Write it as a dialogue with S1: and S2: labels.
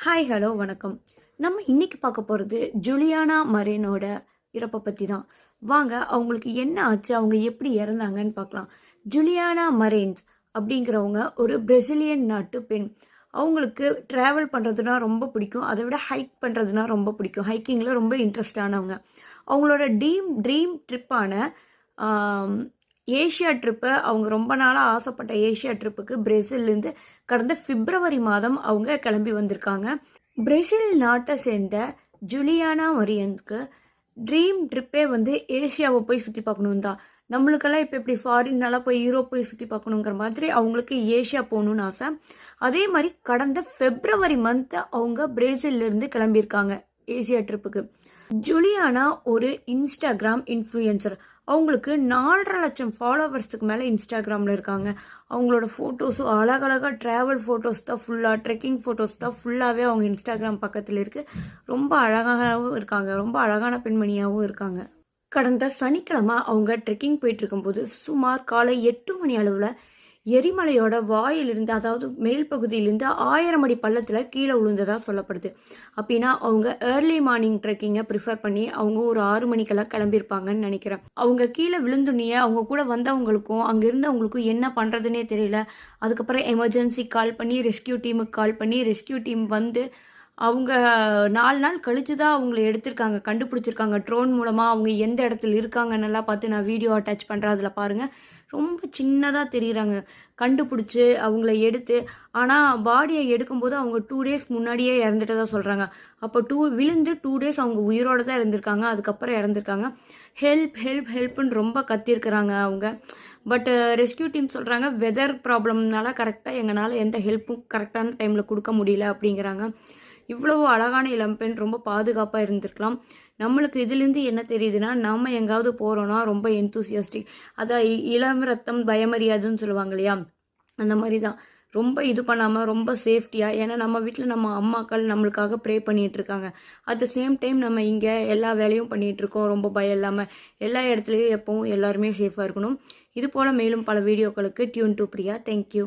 S1: Hi hello வணக்கம். நம்ம இன்னைக்கு பார்க்க போகிறது ஜூலியானா மரேனோட இறப்பை பற்றி தான். வாங்க அவங்களுக்கு என்ன ஆச்சு, அவங்க எப்படி இறந்தாங்கன்னு பார்க்கலாம். ஜூலியானா மரேன்ஸ் அப்படிங்கிறவங்க ஒரு பிரசிலியன் நாட்டு பெண். அவங்களுக்கு ட்ராவல் பண்ணுறதுனா ரொம்ப பிடிக்கும். அதை விட ஹைக் பண்ணுறதுனா ரொம்ப பிடிக்கும். ஹைக்கிங்கில் ரொம்ப இன்ட்ரெஸ்டானவங்க. அவங்களோட ட்ரீம் ட்ரிப்பான ஏஷியா ட்ரிப்பை, அவங்க ரொம்ப நாளாக ஆசைப்பட்ட ஏஷியா ட்ரிப்புக்கு பிரேசில்லேருந்து கடந்த பிப்ரவரி மாதம் அவங்க கிளம்பி வந்திருக்காங்க. பிரேசில் நாட்டை சேர்ந்த ஜூலியானா மரியன்ஸ்க்கு ட்ரீம் ட்ரிப்பே ஏஷியாவை போய் சுற்றி பார்க்கணும் தான். நம்மளுக்கெல்லாம் இப்போ எப்படி ஃபாரின்னெல்லாம் போய் யூரோப் போய் சுற்றி பார்க்கணுங்கிற மாதிரி அவங்களுக்கு ஏஷியா போகணுன்னு ஆசை. அதே மாதிரி கடந்த பிப்ரவரி மந்த் அவங்க பிரேசில்லேருந்து கிளம்பியிருக்காங்க ஏசியா ட்ரிப்புக்கு. ஜூலியானா ஒரு இன்ஸ்டாகிராம் இன்ஃப்ளூயன்சர். அவங்களுக்கு 4.5 லட்சம் ஃபாலோவர்ஸுக்கு மேலே இன்ஸ்டாகிராமில் இருக்காங்க. அவங்களோட ஃபோட்டோஸும் அழகழகாக ட்ராவல் ஃபோட்டோஸ் தான் ஃபுல்லாக, ட்ரெக்கிங் ஃபோட்டோஸ் தான் ஃபுல்லாகவே அவங்க இன்ஸ்டாகிராம் பக்கத்தில் இருக்குது. ரொம்ப அழகாகவும் இருக்காங்க, ரொம்ப அழகான பெண்மணியாகவும் இருக்காங்க. கடந்த சனிக்கிழமை அவங்க ட்ரெக்கிங் போயிட்டு இருக்கும்போது சுமார் காலை 8 மணி அளவில் எரிமலையோட வாயிலிருந்து, அதாவது மேல் பகுதியிலிருந்து 1000 அடி பள்ளத்தில் கீழே விழுந்ததாக சொல்லப்படுது. அப்படின்னா அவங்க ஏர்லி மார்னிங் ட்ரெக்கிங்கை ப்ரிஃபர் பண்ணி அவங்க ஒரு 6 மணிக்கெல்லாம் கிளம்பியிருப்பாங்கன்னு நினைக்கிறேன். அவங்க கீழே விழுந்துனியே அவங்க கூட வந்தவங்களுக்கும் அங்கே இருந்தவங்களுக்கும் என்ன பண்ணுறதுனே தெரியல. அதுக்கப்புறம் எமர்ஜென்சி கால் பண்ணி ரெஸ்கியூ டீமுக்கு கால் பண்ணி ரெஸ்கியூ டீம் வந்து அவங்க 4 நாள் கழித்து தான் அவங்கள எடுத்திருக்காங்க, கண்டுபிடிச்சிருக்காங்க. ட்ரோன் மூலமாக அவங்க எந்த இடத்துல இருக்காங்கன்னெல்லாம் பார்த்து நான் வீடியோ அட்டாச் பண்ணுறேன், அதில் பாருங்கள். ரொம்ப சின்னதாக தெரியுறாங்க. கண்டுபிடிச்சி அவங்கள எடுத்து, ஆனால் பாடியை எடுக்கும்போது அவங்க 2 டேஸ் முன்னாடியே இறந்துட்டதாக சொல்கிறாங்க. அப்போ விழுந்து 2 டேஸ் அவங்க உயிரோடு தான் இருந்திருக்காங்க. அதுக்கப்புறம் இறந்துருக்காங்க. ஹெல்ப் ஹெல்ப் ஹெல்ப்புன்னு ரொம்ப கத்திருக்கிறாங்க அவங்க. பட் ரெஸ்கியூ டீம் சொல்கிறாங்க, வெதர் ப்ராப்ளம்னால கரெக்டாக எங்களால் எந்த ஹெல்ப்பும் கரெக்டான டைமில் கொடுக்க முடியல அப்படிங்கிறாங்க. இவ்வளவு அழகான இளம்பெண் ரொம்ப பாதுகாப்பாக இருந்திருக்கலாம். நம்மளுக்கு இதுலேருந்து என்ன தெரியுதுன்னா, நம்ம எங்காவது போகிறோன்னா ரொம்ப எந்தூசியாஸ்டிக், அதான் இளம் ரத்தம் பயமறியாதுன்னு சொல்லுவாங்க இல்லையா, அந்த மாதிரி தான். ரொம்ப இது பண்ணாமல் ரொம்ப சேஃப்டியாக, ஏன்னா நம்ம வீட்டில் நம்ம அம்மாக்கள் நம்மளுக்காக ப்ரே பண்ணிகிட்ருக்காங்க. அட் த சேம் டைம் நம்ம இங்கே எல்லா வேலையும் பண்ணிகிட்ருக்கோம். ரொம்ப பயம் இல்லாமல் எல்லா இடத்துலையும் எப்பவும் எல்லாருமே சேஃபாக இருக்கணும். இது போல் மேலும் பல வீடியோக்களுக்கு டியூன் டு பிரியா. தேங்க்யூ.